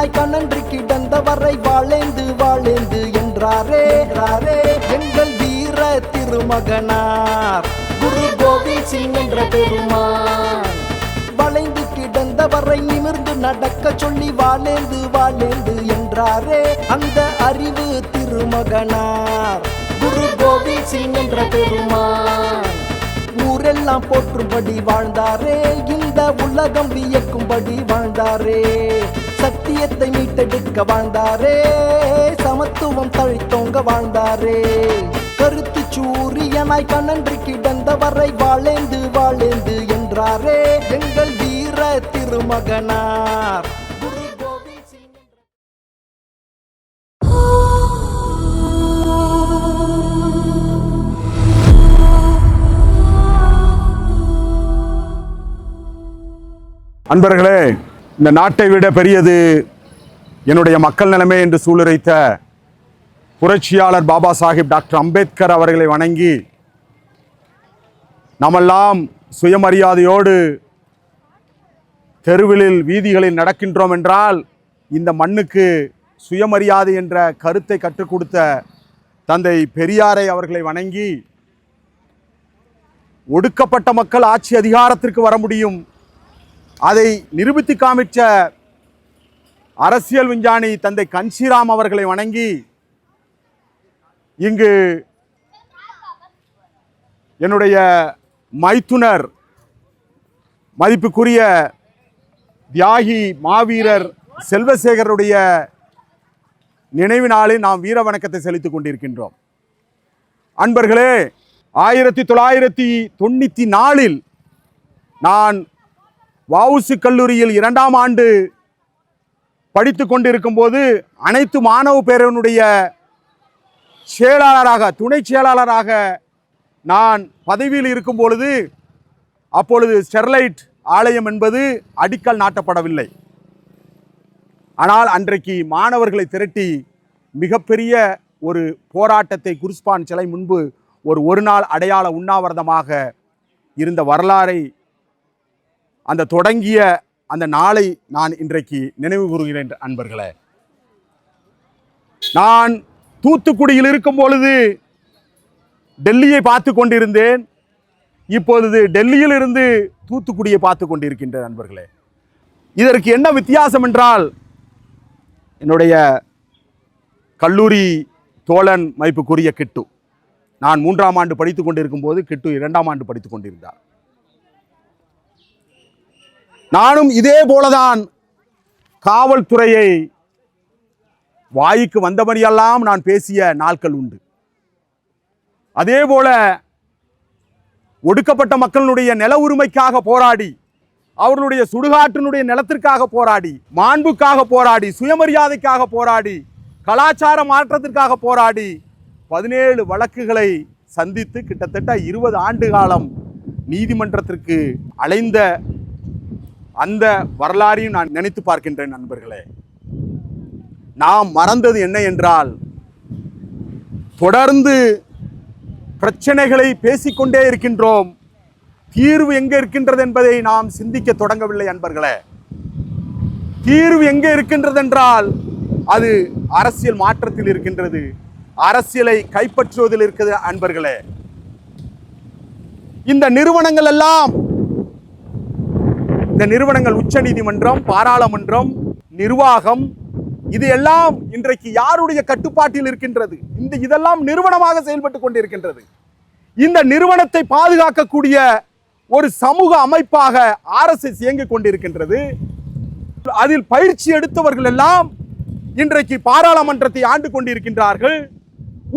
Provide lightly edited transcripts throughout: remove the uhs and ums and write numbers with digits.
சூரியனாய் கனன்று கிடந்தவரை வாழேந்து வாழேந்து என்றாரே எங்கள் வீர திருமகனார் குரு கோவிந்த் சிங் என்ற பெருமான். வளைந்து கிடந்தவரை நிமிர்ந்து நடக்க சொல்லி வாழேந்து வாழேந்து என்றாரே அந்த அறிவு திருமகனார் குரு கோவிந்த் சிங் என்ற பெருமான். ஊரெல்லாம் போற்றும்படி வாழ்ந்தாரே, இந்த உலகம் வியக்கும்படி வாழ்ந்தாரே, சத்தியத்தை மீட்டெடுக்க வாழ்ந்தாரே, சமத்துவம் தழைத்தோங்க வாழ்ந்தாரே. கருத்து சூரியனாய் கனன்று கிடந்தவரை வாழேந்து வாழேந்து என்றாரே எங்கள் வீர திருமகனார் குரு கோவிந்த் சிங். அன்பர்களே, இந்த நாட்டை விட பெரியது என்னுடைய மக்கள் நிலைமை என்று சூளுரைத்த புரட்சியாளர் பாபா சாஹிப் டாக்டர் அம்பேத்கர் அவர்களை வணங்கி நாமெல்லாம் சுயமரியாதையோடு தெருவில் வீதிகளில் நடக்கின்றோம் என்றால் இந்த மண்ணுக்கு சுயமரியாதை என்ற கருத்தை கற்றுக் கொடுத்த தந்தை பெரியாரை அவர்களை வணங்கி ஒடுக்கப்பட்ட மக்கள் ஆட்சி அதிகாரத்திற்கு வர முடியும், அதை நிரூபித்து காமிச்ச அரசியல் விஞ்ஞானி தந்தை கன்ஷிராம் அவர்களை வணங்கி இங்கு என்னுடைய மைத்துனர் மதிப்புக்குரிய தியாகி மாவீரர் செல்வசேகருடைய நினைவு நாளில் நாம் வீர வணக்கத்தை செலுத்திக் கொண்டிருக்கின்றோம். அன்பர்களே, 1994 நான் வஉசி கல்லூரியில் 2ஆம் ஆண்டு படித்து கொண்டிருக்கும் போது அனைத்து மாணவ பேரவனுடைய செயலாளராக துணை செயலாளராக நான் பதவியில் இருக்கும் பொழுது அப்பொழுது ஸ்டெர்லைட் ஆலயம் என்பது அடிக்கல் நாட்டப்படவில்லை. ஆனால் அன்றைக்கு மாணவர்களை திரட்டி மிகப்பெரிய ஒரு போராட்டத்தை குருஸ்பான் சிலை முன்பு ஒரு நாள் அடையாள உண்ணாவிரதமாக இருந்த வரலாறை அந்த தொடங்கிய அந்த நாளை நான் இன்றைக்கு நினைவு கூறுகிறேன். அன்பர்களே, நான் தூத்துக்குடியில் இருக்கும் பொழுது டெல்லியை பார்த்து கொண்டிருந்தேன், இப்பொழுது டெல்லியில் இருந்து தூத்துக்குடியை பார்த்து கொண்டிருக்கின்றேன். அன்பர்களே, இதற்கு என்ன வித்தியாசம் என்றால், என்னுடைய கல்லூரி தோழன் மதிப்புக்குரிய கிட்டு, நான் 3ஆம் ஆண்டு படித்துக் கொண்டிருக்கும் போது கிட்டு 2ஆம் ஆண்டு படித்துக் கொண்டிருந்தார். நானும் இதே போலதான் காவல்துறையை வாய்க்கு வந்தபடியெல்லாம் நான் பேசிய நாட்கள் உண்டு. அதே போல ஒடுக்கப்பட்ட மக்களுடைய நில உரிமைக்காக போராடி, அவர்களுடைய சுடுகாட்டினுடைய நிலத்திற்காக போராடி, மாண்புக்காக போராடி, சுயமரியாதைக்காக போராடி, கலாச்சார மாற்றத்திற்காக போராடி 17 வழக்குகளை சந்தித்து கிட்டத்தட்ட 20 ஆண்டு காலம் நீதிமன்றத்திற்கு அலைந்த அந்த வரலாறையும் நான் நினைத்து பார்க்கின்றேன். நண்பர்களே, நாம் மறந்தது என்ன என்றால், தொடர்ந்து பிரச்சனைகளை பேசிக்கொண்டே இருக்கின்றோம், தீர்வு எங்கே இருக்கின்றது என்பதை நாம் சிந்திக்க தொடங்கவில்லை. அன்பர்களே, தீர்வு எங்கே இருக்கின்றது என்றால் அது அரசியல் மாற்றத்தில் இருக்கின்றது, அரசியலை கைப்பற்றுவதில் இருக்கிறது. அன்பர்களே, இந்த நிறுவனங்கள் எல்லாம், இந்த நிறுவனங்கள் உச்ச நீதிமன்றம், பாராளுமன்றம், நிர்வாகம், இது எல்லாம் இன்றைக்கு யாருடைய கட்டுப்பாட்டில் இருக்கின்றது? இதெல்லாம் நிறுவனமாக செயல்பட்டு கொண்டிருக்கின்றது. இந்த நிறுவனத்தை பாதுகாக்கக்கூடிய ஒரு சமூக அமைப்பாக RSS இயங்கிக் கொண்டிருக்கின்றது. அதில் பயிற்சி எடுத்தவர்கள் எல்லாம் இன்றைக்கு பாராளுமன்றத்தை ஆண்டு கொண்டிருக்கின்றார்கள்.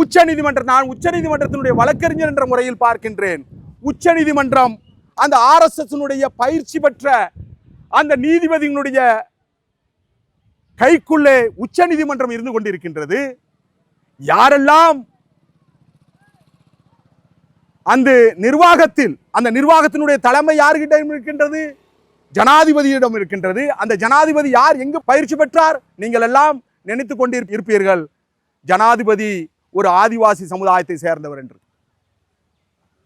உச்ச நீதிமன்றம், நான் உச்ச நீதிமன்றத்தினுடைய வழக்கறிஞர் என்ற முறையில் பார்க்கின்றேன். உச்ச நீதிமன்றம் அந்த RSS பயிற்சி பெற்ற அந்த நீதிபதியினுடைய கைக்குள்ளே உச்ச நீதிமன்றம் இருந்து கொண்டிருக்கின்றது. யாரெல்லாம் அந்த நிர்வாகத்தில், அந்த நிர்வாகத்தினுடைய தலைமை யார்கிட்ட இருக்கின்றது? ஜனாதிபதியிடம் இருக்கின்றது. அந்த ஜனாதிபதி யார், எங்கு பயிற்சி பெற்றார்? நீங்கள் எல்லாம் நினைத்து கொண்டிருப்பீர்கள், ஜனாதிபதி ஒரு ஆதிவாசி சமுதாயத்தை சேர்ந்தவர் என்று.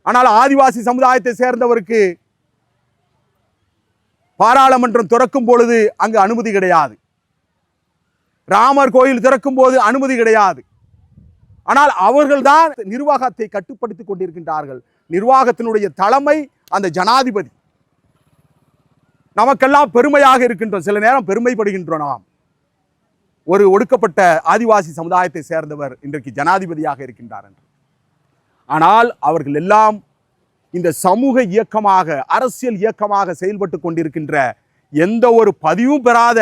ஆனால் ஆதிவாசி சமுதாயத்தை சேர்ந்தவருக்கு பாராளுமன்றம் திறக்கும் பொழுது அங்கு அனுமதி கிடையாது. ராமர் கோயில் திறக்கும் போது அனுமதி கிடையாது. ஆனால் அவர்கள்தான் நிர்வாகத்தை கட்டுப்படுத்திக் கொண்டிருக்கின்றார்கள். நிர்வாகத்தினுடைய தலைமை அந்த ஜனாதிபதி. நமக்கெல்லாம் பெருமையாக இருக்கின்றோம், சில நேரம் பெருமைப்படுகின்றோம். நாம் ஒரு ஒடுக்கப்பட்ட ஆதிவாசி சமுதாயத்தை சேர்ந்தவர் இன்றைக்கு ஜனாதிபதியாக இருக்கின்றார் என்று. ஆனால் அவர்கள் எல்லாம் இந்த சமூக இயக்கமாக, அரசியல் இயக்கமாக செயல்பட்டு கொண்டிருக்கின்ற, எந்த ஒரு பதிவும் பெறாத,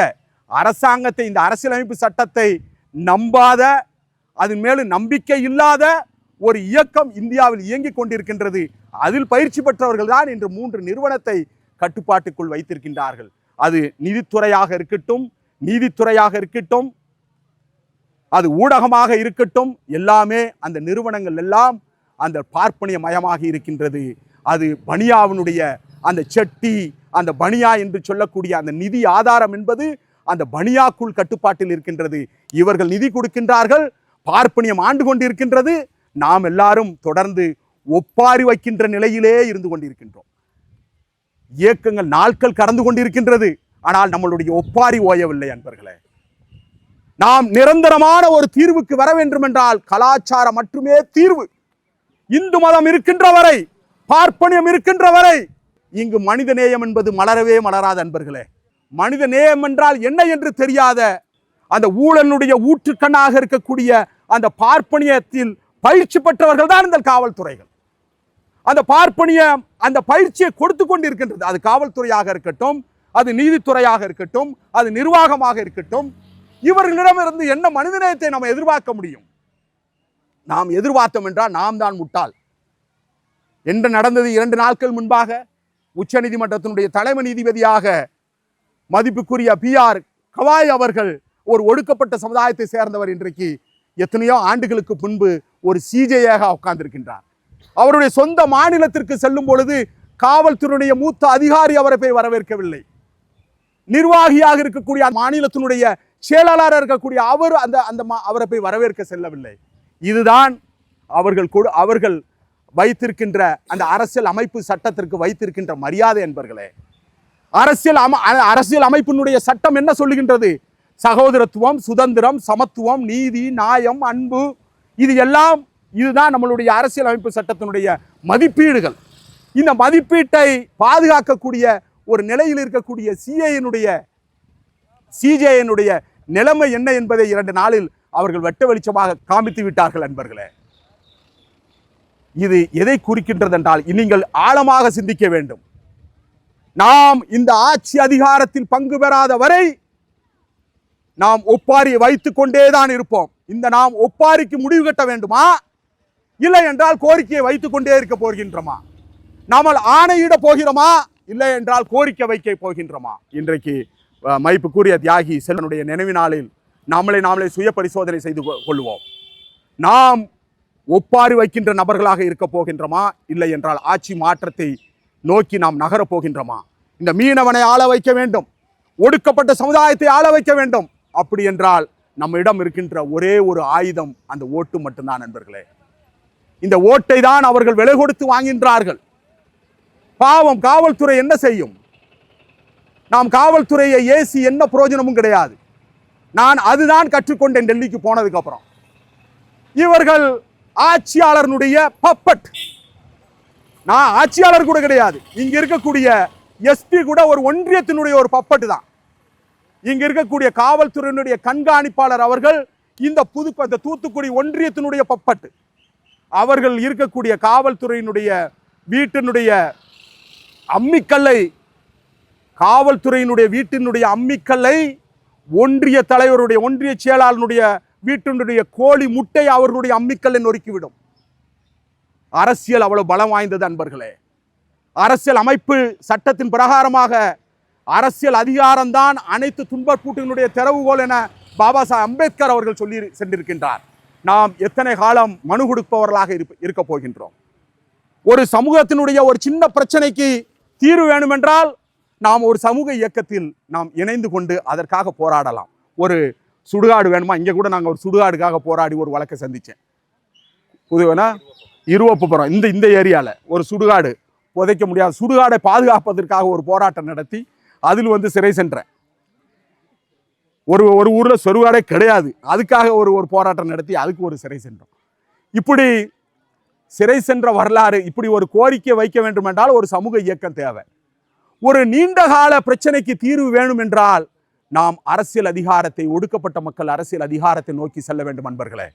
அரசாங்கத்தை, இந்த அரசியலமைப்பு சட்டத்தை நம்பாத, அதன் மேல் நம்பிக்கை இல்லாத ஒரு இயக்கம் இந்தியாவில் இயங்கிக் கொண்டிருக்கின்றது. அதில் பயிற்சி பெற்றவர்கள் தான் இன்று 3 நிறுவனத்தை கட்டுப்பாட்டுக்குள் வைத்திருக்கின்றார்கள். அது நிதித்துறையாக இருக்கட்டும், நீதித்துறையாக இருக்கட்டும், அது ஊடகமாக இருக்கட்டும், எல்லாமே அந்த நிறுவனங்கள் எல்லாம் அந்த பார்ப்பனிய மயமாக இருக்கின்றது. அது பனியாவினுடைய அந்த செட்டி, அந்த பனியா என்று சொல்லக்கூடிய அந்த நிதி ஆதாரம் என்பது அந்த பனியாக்குள் கட்டுப்பாட்டில் இருக்கின்றது. இவர்கள் நிதி கொடுக்கின்றார்கள், பார்ப்பனியம் ஆண்டு கொண்டிருக்கின்றது. நாம் எல்லாரும் தொடர்ந்து ஒப்பாரி வைக்கின்ற நிலையிலே இருந்து கொண்டிருக்கின்றோம். இயக்கங்கள் நாட்கள் கடந்து கொண்டிருக்கின்றது, ஆனால் நம்மளுடைய ஒப்பாரி ஓயவில்லை அன்பர்களே. நாம் நிரந்தரமான ஒரு தீர்வுக்கு வர வேண்டும் என்றால் கலாச்சாரம் மட்டுமே தீர்வு. இந்து மதம் இருக்கின்ற வரை, பார்ப்பனியம் இருக்கின்ற வரை இங்கு மனித நேயம் என்பது மலரவே மலராத அன்பர்களே. மனித நேயம் என்றால் என்ன என்று தெரியாத, அந்த ஊழலுடைய ஊற்றுக்கண்ணாக இருக்கக்கூடிய அந்த பார்ப்பனியத்தில் பயிற்சி பெற்றவர்கள் தான் இந்த காவல்துறைகள். அந்த பார்ப்பனியம் அந்த பயிற்சியை கொடுத்து கொண்டிருக்கின்றது. அது காவல்துறையாக இருக்கட்டும், அது நீதித்துறையாக இருக்கட்டும், அது நிர்வாகமாக இருக்கட்டும். இவர்களிடமிருந்து என்ன மனிதநேயத்தை நாம் எதிர்பார்க்க முடியும்? நாம் எதிர்பார்த்தோம் என்றால் நாம் தான் முட்டாள். என்ன நடந்தது 2 நாட்கள் முன்பாக உச்சநீதிமன்றத்தினுடைய தலைமை நீதிபதியாக மதிப்புக்குரிய PR கவாய் அவர்கள் ஒரு ஒடுக்கப்பட்ட சமுதாயத்தை சேர்ந்தவர். இன்றைக்கு எத்தனையோ ஆண்டுகளுக்கு முன்பு ஒரு CJயாக உட்கார்ந்திருக்கின்றார். அவருடைய சொந்த மாநிலத்திற்கு செல்லும் பொழுது காவல்துறையுடைய மூத்த அதிகாரி அவரை போய் வரவேற்கவில்லை. நிர்வாகியாக இருக்கக்கூடிய மாநிலத்தினுடைய செயலாளராக இருக்கக்கூடிய அவர் அவரை போய் வரவேற்க செல்லவில்லை. இதுதான் அவர்கள் வைத்திருக்கின்ற அந்த அரசியல் அமைப்பு சட்டத்திற்கு வைத்திருக்கின்ற மரியாதை என்பர்களே. அரசியல் அமைப்பினுடைய சட்டம் என்ன சொல்லுகின்றது? சகோதரத்துவம், சுதந்திரம், சமத்துவம், நீதி, நியாயம், அன்பு, இதுதான் நம்மளுடைய அரசியல் அமைப்பு சட்டத்தினுடைய மதிப்பீடுகள். இந்த மதிப்பீட்டை பாதுகாக்கக்கூடிய ஒரு நிலையில் இருக்கக்கூடிய CJனுடைய நிலைமை என்ன என்பதை 2 நாளில் அவர்கள் வெட்ட வெளிச்சமாக காமித்து விட்டார்கள் அன்பர்களே. இது எதை குறிக்கின்றது என்றால், நீங்கள் ஆழமாக சிந்திக்க வேண்டும். நாம் இந்த ஆட்சி அதிகாரத்தில் பங்கு பெறாத வரை நாம் ஒப்பாரியை வைத்துக் கொண்டேதான் இருப்போம். நாம் ஒப்பாரிக்கு முடிவு கட்ட வேண்டுமா, இல்லை என்றால் கோரிக்கையை வைத்துக் கொண்டே இருக்க போகின்றோமா? நாம் ஆணையிட போகிறோமா, இல்லை என்றால் கோரிக்கை வைக்க போகின்றோமா? இன்றைக்கு மதிப்புக்குரிய தியாகி செல்வனுடைய நினைவு நாளில் நாமளே சுய பரிசோதனை செய்து கொள்வோம். நாம் ஒப்பாரி வைக்கின்ற நபர்களாக இருக்க போகின்றோமா, இல்லை என்றால் ஆட்சி மாற்றத்தை நோக்கி நாம் நகரப் போகின்றோமா? இந்த மீனவனை ஆள வைக்க வேண்டும், ஒடுக்கப்பட்ட சமுதாயத்தை ஆள வைக்க வேண்டும். அப்படி என்றால் நம்மிடம் இருக்கின்ற ஒரே ஒரு ஆயுதம் அந்த ஓட்டு மட்டும்தான் நண்பர்களே. இந்த ஓட்டை தான் அவர்கள் விலை கொடுத்து வாங்கின்றார்கள். பாவம், காவல்துறை என்ன செய்யும்? நாம் காவல்துறையை ஏசி என்ன பிரயோஜனமும் கிடையாது. நான் அதுதான் கற்றுக்கொண்டேன் டெல்லிக்கு போனதுக்கு அப்புறம். இவர்கள் ஆட்சியாளருடைய பப்பட். நான் ஆட்சியாளர் கூட கிடையாது. இங்க இருக்கக்கூடிய SP கூட ஒரு ஒன்றியத்தினுடைய ஒரு பப்பட்டு தான். இங்க இருக்கக்கூடிய காவல்துறையினுடைய கண்காணிப்பாளர் அவர்கள் இந்த தூத்துக்குடி ஒன்றியத்தினுடைய பப்பட்டு. அவர்கள் இருக்கக்கூடிய காவல்துறையினுடைய வீட்டினுடைய அம்மிக்கல்லை, காவல்துறையினுடைய வீட்டினுடைய அம்மிக்கல்லை ஒன்றிய தலைவருடைய, ஒன்றிய செயலாளருடைய வீட்டினுடைய கோழி முட்டை அவர்களுடைய அம்மிக்கல்லை நொறுக்கிவிடும். அரசியல் அவ்வளவு பலம் வாய்ந்தது அன்பர்களே. அரசியல் அமைப்பு சட்டத்தின் பிரகாரமாக அரசியல் அதிகாரம்தான் அனைத்து துன்பக்கூட்டினுடைய திறவுகோல் என பாபா சாஹேப் அம்பேத்கர் அவர்கள் சொல்லி சென்றிருக்கின்றார். நாம் எத்தனை காலம் மனு கொடுப்பவர்களாக இருக்க போகின்றோம்? ஒரு சமூகத்தினுடைய ஒரு சின்ன பிரச்சனைக்கு தீர்வு வேண்டுமென்றால் நாம் ஒரு சமூக இயக்கத்தில் நாம் இணைந்து கொண்டு அதற்காக போராடலாம். ஒரு சுடுகாடு வேணுமா? இங்கே கூட நாங்கள் ஒரு சுடுகாடுக்காக போராடி ஒரு வழக்கை சந்தித்தேன். புதுவேனா இருவப்புப்புறம் இந்த ஏரியாவில் ஒரு சுடுகாடு புதைக்க முடியாது, சுடுகாடை பாதுகாப்பதற்காக ஒரு போராட்டம் நடத்தி அதில் சிறை சென்றேன். ஒரு ஒரு ஊர்ல சொருவாடே கிடையாது, அதுக்காக ஒரு போராட்டம் நடத்தி அதுக்கு ஒரு சிறை சென்றோம். இப்படி சிறை சென்ற வரலாறு. இப்படி ஒரு கோரிக்கை வைக்க வேண்டும் என்றால் ஒரு சமூக இயக்கம் தேவை. ஒரு நீண்ட கால பிரச்சனைக்கு தீர்வு வேணும் என்றால் நாம் அரசியல் அதிகாரத்தை, ஒடுக்கப்பட்ட மக்கள் அரசியல் அதிகாரத்தை நோக்கி செல்ல வேண்டும் அன்பர்களே.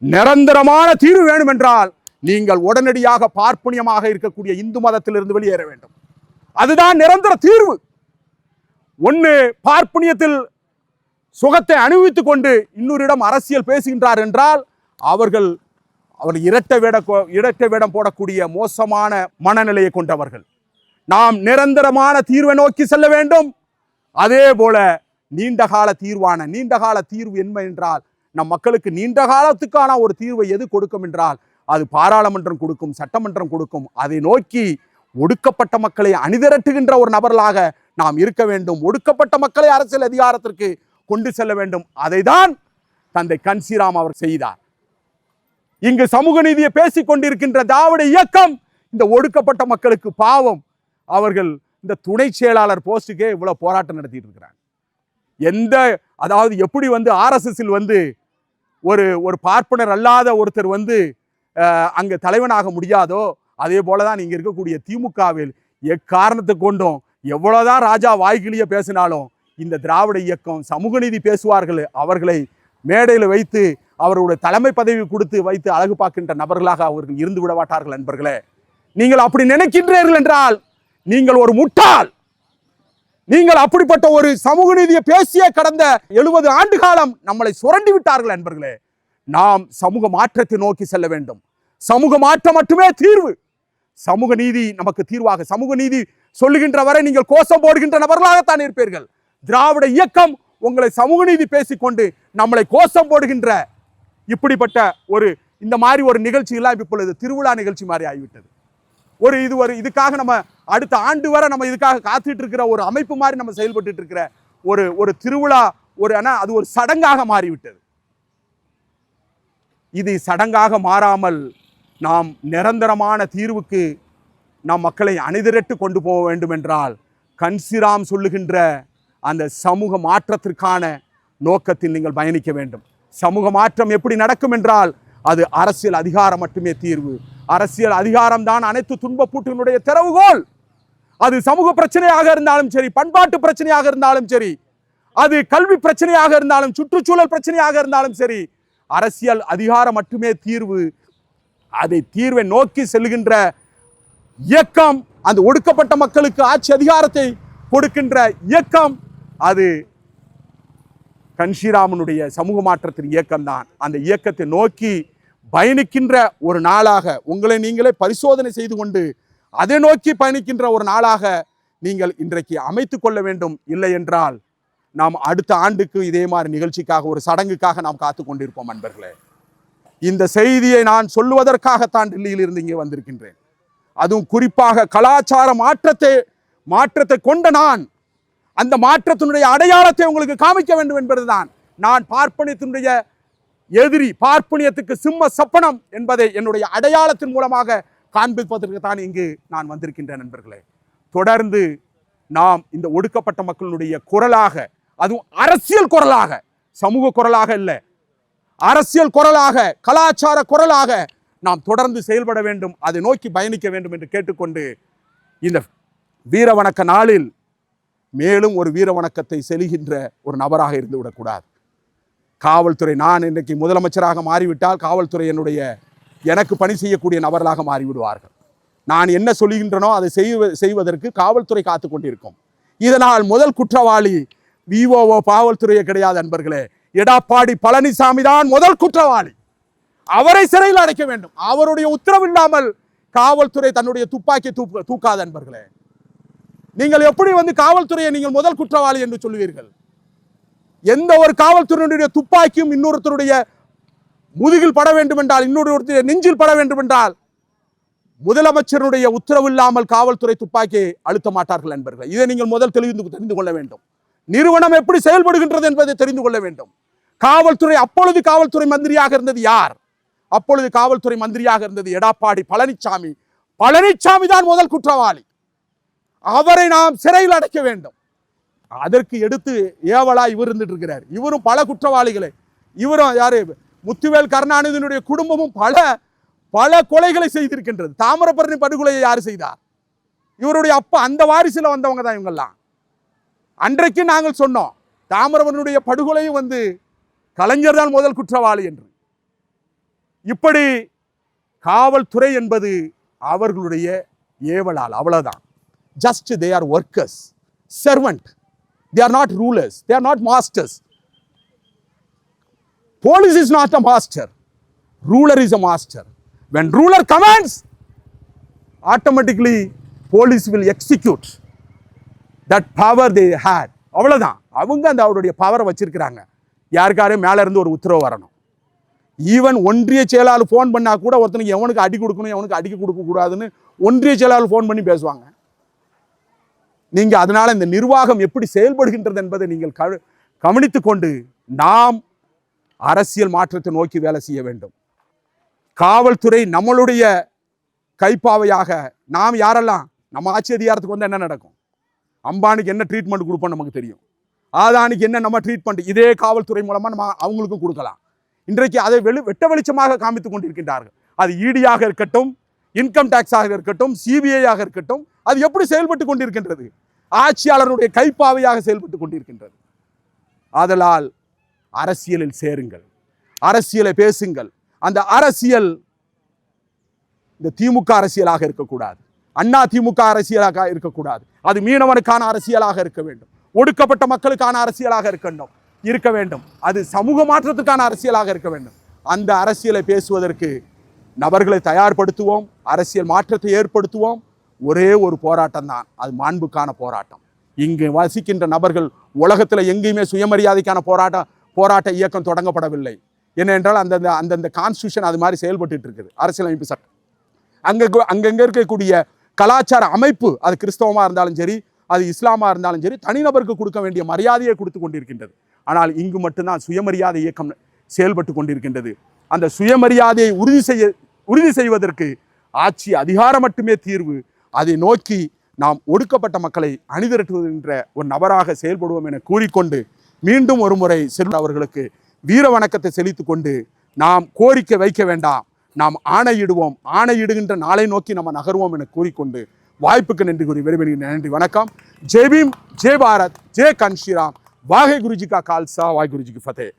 நிரந்தரமான தீர்வு வேணும் என்றால் நீங்கள் உடனடியாக பார்ப்பனியமாக இருக்கக்கூடிய இந்து மதத்திலிருந்து வெளியேற வேண்டும். அதுதான் நிரந்தர தீர்வு. ஒன்று பார்ப்பனியத்தில் சுகத்தை அனுபவித்துக் கொண்டு இன்னொருடம் அரசியல் பேசுகின்றார் என்றால் அவர் இரட்டை வேடம் போடக்கூடிய மோசமான மனநிலையை கொண்டவர்கள். நாம் நிரந்தரமான தீர்வை நோக்கி செல்ல வேண்டும். அதே போல நீண்டகால தீர்வு என்ன என்றால் நம் மக்களுக்கு நீண்ட காலத்துக்கான ஒரு தீர்வை எது கொடுக்கும் என்றால் அது பாராளுமன்றம் கொடுக்கும், சட்டமன்றம் கொடுக்கும். அதை நோக்கி ஒடுக்கப்பட்ட மக்களை அணிதிரட்டுகின்ற ஒரு நபர்களாக நாம் இருக்க வேண்டும். ஒடுக்கப்பட்ட மக்களை அரசியல் அதிகாரத்திற்கு கொண்டு செல்ல வேண்டும். அதைதான் தந்தை கன்சிராம் அவர் செய்தார். இங்கு சமூக நீதியை பேசிக் கொண்டிருக்கின்ற திராவிட இயக்கம் இந்த ஒடுக்கப்பட்ட மக்களுக்கு பாவம். அவர்கள் இந்த துணை செயலாளர் போஸ்டுக்கே இவ்வளவு போராட்டம் நடத்திட்டு இருக்கிறாங்க. அதாவது எப்படி ஆர்எஸ்எஸ்ஸில் ஒரு பார்ப்பனர் அல்லாத ஒருத்தர் அங்க தலைவனாக முடியாதோ அதே போலதான் இங்க இருக்கக்கூடிய திமுகவில் எக்காரணத்தை கொண்டும் எவ்வளவுதான் ராஜா வாய்கிளிய பேசினாலும் இந்த திராவிட இயக்கம் சமூக நீதி பேசுவார்கள். அவர்களை மேடையில் வைத்து அவர்களுடைய தலைமை பதவி கொடுத்து வைத்து அழகு பார்க்கின்ற நபர்களாக அவர்கள் இருந்து விட மாட்டார்கள். நண்பர்களே, நீங்கள் அப்படி நினைக்கின்றீர்கள் என்றால் நீங்கள் ஒரு முட்டாள். நீங்கள் அப்படிப்பட்ட ஒரு சமூக நீதியை பேசிய கடந்த 70 ஆண்டு காலம் நம்மளை சுரண்டி விட்டார்கள். நண்பர்களே, நாம் சமூக மாற்றத்தை நோக்கி செல்ல வேண்டும். சமூக மாற்றம் மட்டுமே தீர்வு. சமூக நீதி நமக்கு தீர்வாக, சமூக நீதி சொல்லுகின்ற வரை நீங்கள் கோஷம் போடுகின்ற நபர்களாகத்தான் இருப்பீர்கள். திராவிட இயக்கம் உங்களை சமூக நீதி பேசிக்கொண்டு நம்மளை கோஷம் போடுகின்ற இப்படிப்பட்ட இந்த மாதிரி ஒரு நிகழ்ச்சி எல்லாம் இப்பொழுது திருவிழா நிகழ்ச்சி மாதிரி ஆகிவிட்டது. இதுக்காக நம்ம அடுத்த ஆண்டு வரை நம்ம இதுக்காக காத்துட்டு இருக்கிற ஒரு அமைப்பு மாதிரி நம்ம செயல்பட்டு இருக்கிற ஒரு திருவிழா அது ஒரு சடங்காக மாறிவிட்டது. இது சடங்காக மாறாமல் நாம் நிரந்தரமான தீர்வுக்கு நாம் மக்களை அணிதிரட்டு கொண்டு போக வேண்டும் என்றால் கன்சிராம் சொல்லுகின்ற அந்த சமூக மாற்றத்திற்கான நோக்கத்தில் நீங்கள் பயணிக்க வேண்டும். சமூக மாற்றம் எப்படி நடக்கும் என்றால் அது அரசியல் அதிகாரம் மட்டுமே தீர்வு. அரசியல் அதிகாரம் தான் அனைத்து துன்பப்பூட்டினுடைய திறவுகோல். அது சமூக பிரச்சனையாக இருந்தாலும் சரி, பண்பாட்டு பிரச்சனையாக இருந்தாலும் சரி, அது கல்வி பிரச்சனையாக இருந்தாலும், சுற்றுச்சூழல் பிரச்சனையாக இருந்தாலும் சரி, அரசியல் அதிகாரம் மட்டுமே தீர்வு. அதை தீர்வை நோக்கி செல்கின்ற இயக்கம், அந்த ஒடுக்கப்பட்ட மக்களுக்கு ஆட்சி அதிகாரத்தை கொடுக்கின்ற இயக்கம், அது கன்ஷிராமனுடைய சமூக மாற்றத்தின் இயக்கம் தான். அந்த இயக்கத்தை நோக்கி பயணிக்கின்ற ஒரு நாளாக உங்களை நீங்களே பரிசோதனை செய்து கொண்டு அதை நோக்கி பயணிக்கின்ற ஒரு நாளாக நீங்கள் இன்றைக்கு அமைத்துக் கொள்ள வேண்டும். இல்லை என்றால் நாம் அடுத்த ஆண்டுக்கு இதே மாதிரி நிகழ்ச்சிக்காக, ஒரு சடங்குக்காக நாம் காத்து கொண்டிருப்போம். அன்பர்களே, இந்த செய்தியை நான் சொல்லுவதற்காகத்தான் டெல்லியில் இருந்து இங்கே வந்திருக்கின்றேன். அதுவும் குறிப்பாக கலாச்சார மாற்றத்தை கொண்ட நான் அந்த மாற்றத்தினுடைய அடையாளத்தை உங்களுக்கு காமிக்க வேண்டும் என்பதுதான். நான் பார்ப்பனியத்தினுடைய எதிரி, பார்ப்பனியத்துக்கு சிம்ம சப்பனம் என்பதை என்னுடைய அடையாளத்தின் மூலமாக காண்பிப்பதற்கு தான் இங்கு நான் வந்திருக்கின்றேன். நண்பர்களே, தொடர்ந்து நாம் இந்த ஒடுக்கப்பட்ட மக்களுடைய குரலாக, அதுவும் அரசியல் குரலாக, சமூக குரலாக இல்லை, அரசியல் குரலாக, கலாச்சார குரலாக நாம் தொடர்ந்து செயல்பட வேண்டும். அதை நோக்கி பயணிக்க வேண்டும் என்று கேட்டுக்கொண்டு இந்த வீர வணக்க நாளில் மேலும் ஒரு வீர வணக்கத்தை செலுகின்ற ஒரு நபராக இருந்து விடக்கூடாது. காவல்துறை, நான் இன்றைக்கு முதலமைச்சராக மாறிவிட்டால் காவல்துறை எனக்கு பணி செய்யக்கூடிய நபர்களாக மாறிவிடுவார்கள். நான் என்ன சொல்லுகின்றனோ அதை செய்வதற்கு காவல்துறை காத்து கொண்டிருக்கும். இதனால் முதல் குற்றவாளி விஓஓ காவல்துறையே கிடையாது அன்பர்களே, எடப்பாடி பழனிசாமி தான் முதல் குற்றவாளி. அவரை சிறையில் அடைக்க வேண்டும். அவருடைய உத்தரவில்லாமல் காவல்துறை தன்னுடைய துப்பாக்கி தூக்காத அன்பர்களே. நீங்கள் எப்படி காவல்துறையை நீங்கள் முதல் குற்றவாளி என்று சொல்லுவீர்கள்? எந்த ஒரு காவல்துறையினுடைய துப்பாக்கியும் இன்னொருத்தருடைய முதுகில் பட வேண்டும் என்றால், இன்னொருத்தருடைய நெஞ்சில் பட வேண்டும் என்றால் முதலமைச்சருடைய உத்தரவு இல்லாமல் காவல்துறை துப்பாக்கியை அழுத்த மாட்டார்கள் என்பர்கள். இதை நீங்கள் முதல் தெரிந்து கொள்ள வேண்டும். நிறுவனம் எப்படி செயல்படுகின்றது என்பதை தெரிந்து கொள்ள வேண்டும். காவல்துறை, அப்பொழுது காவல்துறை மந்திரியாக இருந்தது யார்? அப்பொழுது காவல்துறை மந்திரியாக இருந்தது எடப்பாடி பழனிசாமி. பழனிசாமி தான் முதல் குற்றவாளி. அவரை நாம் சிறையில் அடைக்க வேண்டும். அதற்கு எடுத்து ஏவலா இவர் இருந்துட்டு இருக்கிறார். இவரும் பல குற்றவாளிகளை, இவரும் யாரு, முத்துவேல் கருணாநிதியினுடைய குடும்பமும் பல பல கொலைகளை செய்திருக்கின்றது. தாமிரபரணி படுகொலையை யார் செய்தார்? இவருடைய அப்பா. அந்த வாரிசுல வந்தவங்க தான் இவங்கெல்லாம். அன்றைக்கு நாங்கள் சொன்னோம், தாமிரபரணியுடைய படுகொலையும் வந்து கலைஞர் தான் முதல் குற்றவாளி என்று. இப்படி காவல்துறை என்பது அவர்களுடைய ஏவலால், அவ்வளவுதான். Just they are workers, servant. They are not rulers, they are not masters. Police is not a master, ruler is a master. When ruler commands, automatically police will execute that power they had. அவ்வளவுதான். அவங்க அந்த அவருடைய பவரை வச்சிருக்கிறாங்க. யாருக்காரும் மேல இருந்து ஒரு உத்தரவு வரணும். ஈவன் ஒன்றிய செயலாளர் ஃபோன் பண்ணா கூட ஒருத்தனுக்கு எவனுக்கு அடி கொடுக்கணும், எவனுக்கு அடிக்க கொடுக்க கூடாதுன்னு ஒன்றிய செயலாளர் ஃபோன் பண்ணி பேசுவாங்க. நீங்க அதனால இந்த நிர்வாகம் எப்படி செயல்படுகின்றது என்பதை நீங்கள் கவனித்துக் கொண்டு நாம் அரசியல் மாற்றத்தை நோக்கி வேலை செய்ய வேண்டும். காவல்துறை நம்மளுடைய கைப்பாவையாக, நாம் யாரெல்லாம் நம்ம ஆட்சி அதிகாரத்துக்கு வந்து என்ன நடக்கும், அம்பானிக்கு என்ன ட்ரீட்மெண்ட் கொடுப்போம் நமக்கு தெரியும், ஆதானிக்கு என்ன நம்ம ட்ரீட்மெண்ட் இதே காவல்துறை மூலமா நம்ம அவங்களுக்கும் கொடுக்கலாம். இன்றைக்கு அதை வெட்ட வெளிச்சமாக காமித்துக் கொண்டிருக்கின்றார்கள். அது ஈடியாக இருக்கட்டும், இன்கம் டாக்ஸாக இருக்கட்டும், சிபிஐயாக இருக்கட்டும், அது எப்படி செயல்பட்டு கொண்டிருக்கின்றது? ஆட்சியாளருடைய கைப்பாவையாக செயல்பட்டு கொண்டிருக்கின்றது. ஆதலால் அரசியலில் சேருங்கள், அரசியலை பேசுங்கள். அந்த அரசியல் இந்த திமுக அரசியலாக இருக்கக்கூடாது, அண்ணா திமுக அரசியலாக இருக்கக்கூடாது. அது மீனவனுக்கான அரசியலாக இருக்க வேண்டும், ஒடுக்கப்பட்ட மக்களுக்கான அரசியலாக இருக்க வேண்டும். அது சமூக மாற்றத்துக்கான அரசியலாக இருக்க வேண்டும். அந்த அரசியலை பேசுவதற்கு நபர்களை தயார்படுத்துவோம், அரசியல் மாற்றத்தை ஏற்படுத்துவோம். ஒரே ஒரு போராட்டம் தான், அது மாண்புக்கான போராட்டம். இங்கு வசிக்கின்ற நபர்கள் உலகத்தில் எங்கேயுமே சுயமரியாதைக்கான போராட்ட இயக்கம் தொடங்கப்படவில்லை. ஏனென்றால் அந்தந்த கான்ஸ்டியூஷன் அது மாதிரி செயல்பட்டு இருக்குது, அரசியலமைப்பு சட்டம். அங்கங்க இருக்கக்கூடிய கலாச்சார அமைப்பு, அது கிறிஸ்தவமாக இருந்தாலும் சரி, அது இஸ்லாமா இருந்தாலும் சரி, தனிநபருக்கு கொடுக்க வேண்டிய மரியாதையை கொடுத்து கொண்டிருக்கின்றது. ஆனால் இங்கு மட்டும்தான் சுயமரியாதை இயக்கம் செயல்பட்டு கொண்டிருக்கின்றது. அந்த சுயமரியாதையை உறுதி செய்வதற்கு ஆட்சி அதிகாரம் மட்டுமே தீர்வு. அதை நோக்கி நாம் ஒடுக்கப்பட்ட மக்களை அணிதிரட்டுகின்ற ஒரு நபராக செயல்படுவோம் என கூறிக்கொண்டு, மீண்டும் ஒரு முறை செல்வ அவர்களுக்கு வீர வணக்கத்தை செலுத்திக் கொண்டு, நாம் கோரிக்கை வைக்க வேண்டாம், நாம் ஆணையிடுவோம், ஆணையிடுகின்ற நாளை நோக்கி நம்ம நகர்வோம் என கூறிக்கொண்டு வாய்ப்புக்கு நன்றி கூறி விரைவில் நன்றி. வணக்கம். ஜெய் பீம், ஜெய் பாரத், ஜெய் கன்ஷிராம். वाहे गुरु जी का खालसा, वाहे गुरु जी की फतेह।